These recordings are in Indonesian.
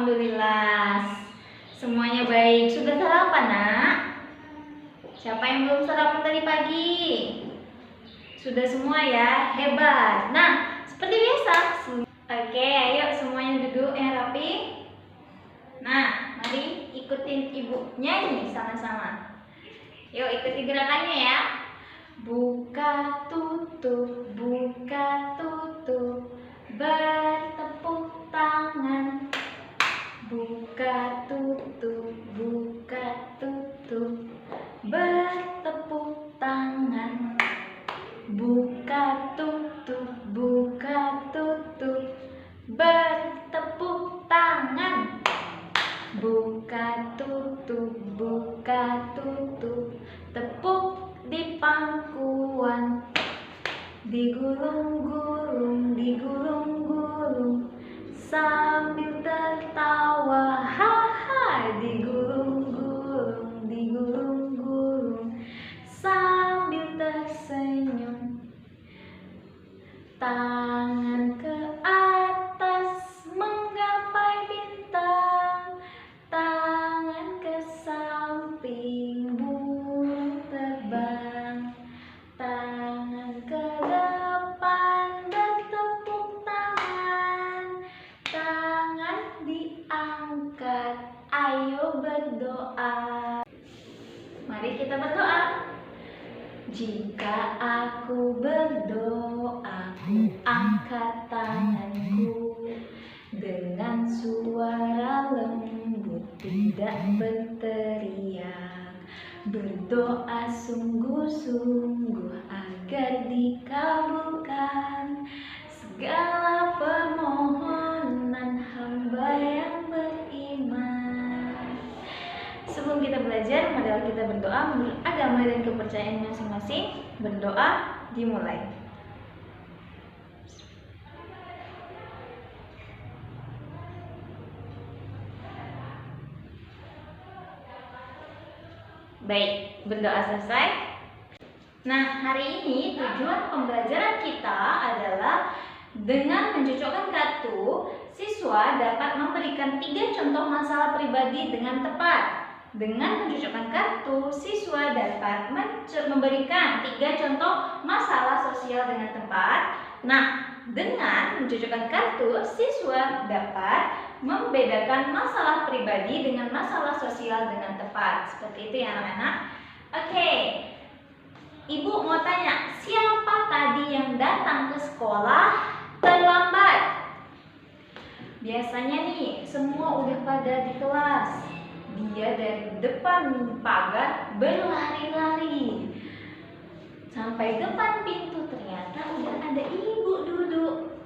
Alhamdulillah. Semuanya baik. Sudah sarapan, Nak? Siapa yang belum sarapan tadi pagi? Sudah semua ya? Hebat. Nah, seperti biasa. Oke, ayo semuanya duduk yang rapi. Nah, mari ikutin ibu nyanyi sama-sama. Yuk ikuti gerakannya ya. Buka tutup, bertepuk tangan. Buka tutup, bertepuk tangan. Buka tutup, bertepuk tangan. Buka tutup, tepuk di pangkuan. Digulung-gulung, sambil tertawa. Haha, digulung-gulung, sambil tersenyum. Tangan ke atas menggapai bintang, tangan ke samping burung terbang, tangan ke depan bertepuk tangan, tangan diangkat. Ayo berdoa. Mari kita berdoa. Jika aku berdoa, angkat tanganku dengan suara lembut, tidak berteriak. Berdoa sungguh-sungguh agar dikabulkan segala permohonan hamba yang beriman. Sebelum kita belajar, marilah kita berdoa menurut agama dan kepercayaan masing-masing. Berdoa dimulai. Baik, berdoa selesai. Nah, hari ini tujuan pembelajaran kita adalah dengan mencocokkan kartu, siswa dapat memberikan 3 contoh masalah pribadi dengan tepat. Dengan mencocokkan kartu, siswa dapat memberikan 3 contoh masalah sosial dengan tepat. Nah, dengan mencocokkan kartu, siswa dapat membedakan masalah pribadi dengan masalah sosial dengan tepat. Seperti itu ya anak-anak. Oke, Ibu mau tanya, siapa tadi yang datang ke sekolah terlambat? Biasanya nih, semua udah pada di kelas. Dia dari depan pagar berlari-lari sampai depan pintu, ternyata udah ada ibu duduk.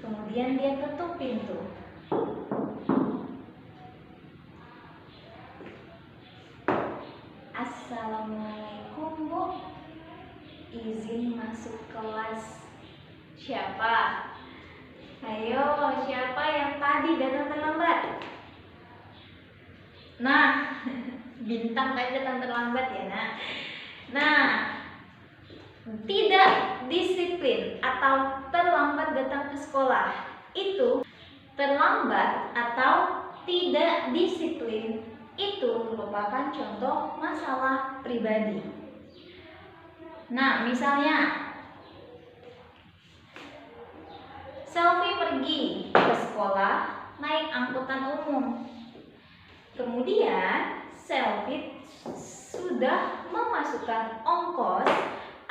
Kemudian dia tutup pintu. Assalamualaikum Bu, izin masuk kelas. Siapa? Ayo, siapa yang tadi datang terlambat? Nah, Bintang tadi datang terlambat ya nak. Nah, tidak disiplin atau terlambat datang ke sekolah, itu terlambat atau tidak disiplin itu merupakan contoh masalah pribadi. Nah, misalnya Selfie pergi ke sekolah naik angkutan umum. Kemudian Selfie sudah memasukkan ongkos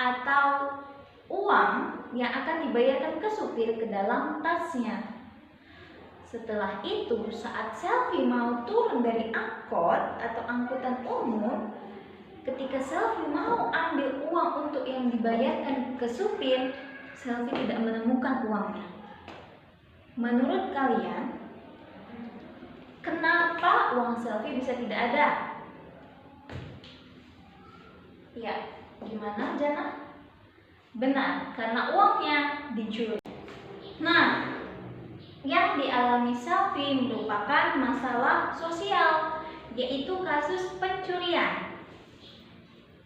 atau uang yang akan dibayarkan ke supir ke dalam tasnya. Setelah itu, saat Selfie mau turun dari angkot atau angkutan umum, ketika Selfie mau ambil uang untuk yang dibayarkan ke supir, Selfie tidak menemukan uangnya. Menurut kalian, kenapa uang Selfie bisa tidak ada? Ya, gimana Jana? Benar, karena uangnya dicuri. Nah, yang dialami Selfie merupakan masalah sosial, yaitu kasus pencurian.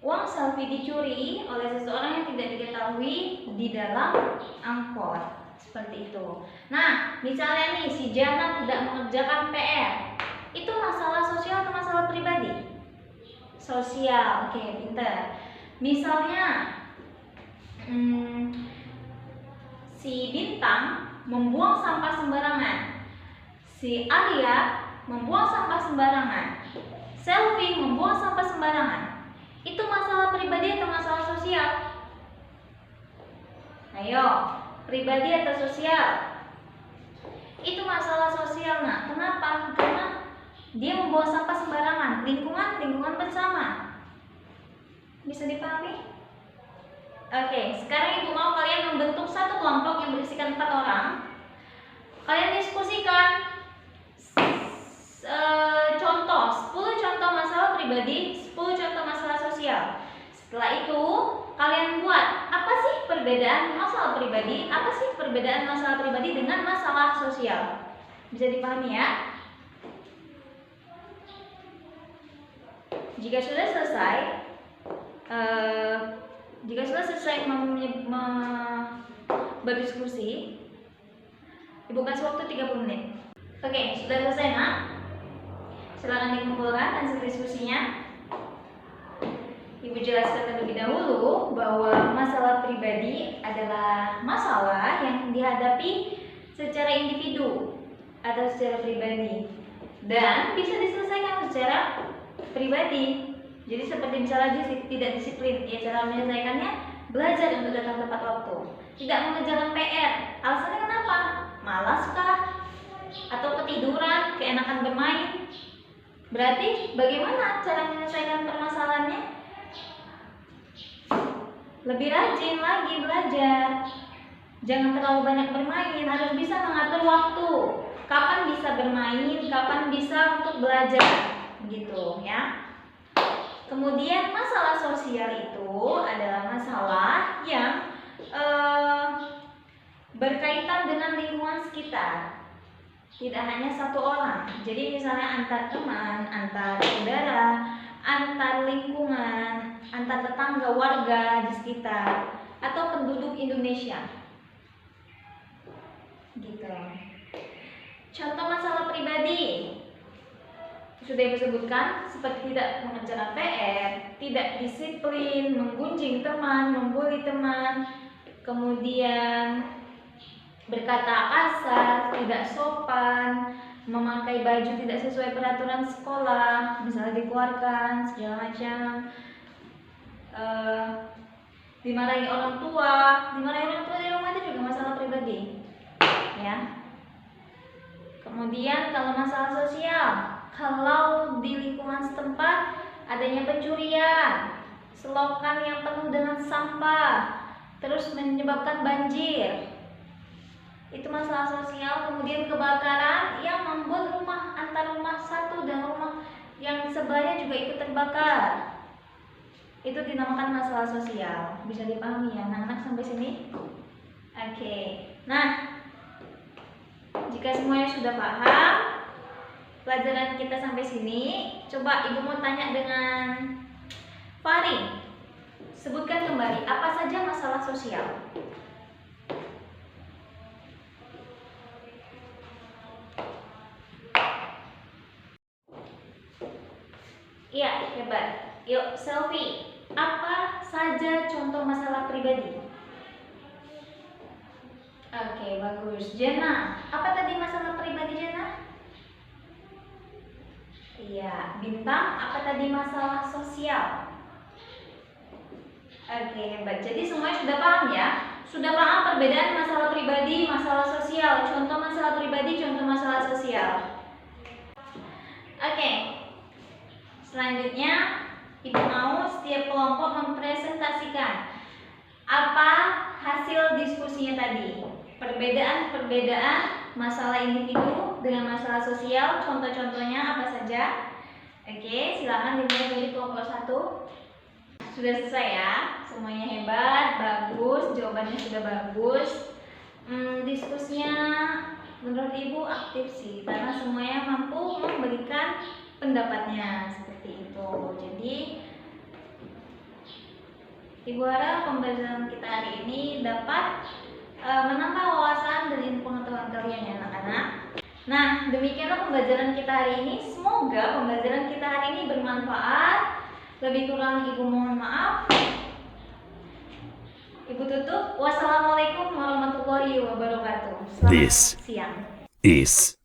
Uang Selfie dicuri oleh seseorang yang tidak diketahui di dalam angkot. Seperti itu. Nah, misalnya nih si Jana tidak mengerjakan PR. Itu masalah sosial atau masalah pribadi? Sosial. Oke, pintar. Misalnya si Bintang membuang sampah sembarangan. Si Arya membuang sampah sembarangan. Selvi membuang sampah sembarangan. Itu masalah pribadi atau masalah sosial? Ayo, pribadi atau sosial? Itu masalah sosial, nak. Kenapa? Karena dia membuang sampah sembarangan. Lingkungan bersama. Bisa dipahami? Oke, sekarang ibu mau kalian membentuk satu kelompok yang berisikan 4 orang. Kalian diskusikan contoh, 10 contoh masalah pribadi, 10 contoh masalah sosial. Setelah itu, kalian buat apa sih perbedaan masalah pribadi, apa sih perbedaan masalah pribadi dengan masalah sosial. Bisa dipahami ya? Jika sudah selesai, berdiskusi, ibu kasih waktu 30 menit. Oke, sudah selesai nak? Silakan dikumpulkan hasil diskusinya. Ibu jelaskan terlebih dahulu bahwa masalah pribadi adalah masalah yang dihadapi secara individu atau secara pribadi dan bisa diselesaikan secara pribadi. Jadi seperti misalnya tidak disiplin, ya cara menyelesaikannya belajar untuk datang tepat waktu. Tidak mengerjakan PR, alasannya kenapa? Malas kah? Atau ketiduran, keenakan bermain? Berarti bagaimana cara menyelesaikan permasalahannya? Lebih rajin lagi belajar. Jangan terlalu banyak bermain, harus bisa mengatur waktu. Kapan bisa bermain, kapan bisa untuk belajar, gitu ya. Kemudian masalah sosial itu adalah masalah yang berkaitan dengan lingkungan sekitar. Tidak hanya satu orang. Jadi misalnya antar teman, antar saudara, antar lingkungan, antar tetangga, warga di sekitar, atau penduduk Indonesia. Gitu. Contoh masalah pribadi sudah ibu sebutkan, seperti tidak mengerjakan PR, tidak disiplin, menggunjing teman, membuli teman, kemudian berkata kasar, tidak sopan, memakai baju tidak sesuai peraturan sekolah, misalnya dikeluarkan segala macam, dimarahi orang tua di rumah itu juga masalah pribadi, ya. Kemudian kalau masalah sosial, kalau di lingkungan setempat adanya pencurian, selokan yang penuh dengan sampah, terus menyebabkan banjir, itu masalah sosial. Kemudian kebakaran yang membuat rumah antar rumah satu dan rumah yang sebelahnya juga ikut terbakar, itu dinamakan masalah sosial. Bisa dipahami ya anak-anak sampai sini? Oke. Nah, jika semuanya sudah paham pelajaran kita sampai sini, coba ibu mau tanya dengan Fari. Sebutkan kembali apa saja masalah sosial. Iya, hebat. Yuk, Selfie. Apa saja contoh masalah pribadi? Oke, bagus. Jana, apa tadi masalah pribadi Jana? Iya, Bintang, apa tadi masalah sosial? Oke, hebat. Jadi semuanya sudah paham ya? Sudah paham perbedaan masalah pribadi, masalah sosial, contoh masalah pribadi, contoh masalah sosial. Oke. Selanjutnya, ibu mau setiap kelompok mempresentasikan apa hasil diskusinya tadi. Perbedaan masalah individu dengan masalah sosial, contoh-contohnya apa saja. Oke, silakan dimulai dari kelompok 1. Sudah selesai ya, semuanya hebat, bagus, jawabannya sudah bagus. Diskusinya menurut ibu aktif sih, karena semuanya mampu memberikan pendapatnya seperti itu. Jadi ibu harap pembelajaran kita hari ini dapat menambah wawasan dan ilmu pengetahuan kalian ya anak-anak. Nah, demikianlah pembelajaran kita hari ini. Semoga pembelajaran kita hari ini bermanfaat. Lebih kurang Ibu mohon maaf. Ibu tutup. Wassalamualaikum warahmatullahi wabarakatuh. Selamat siang. Is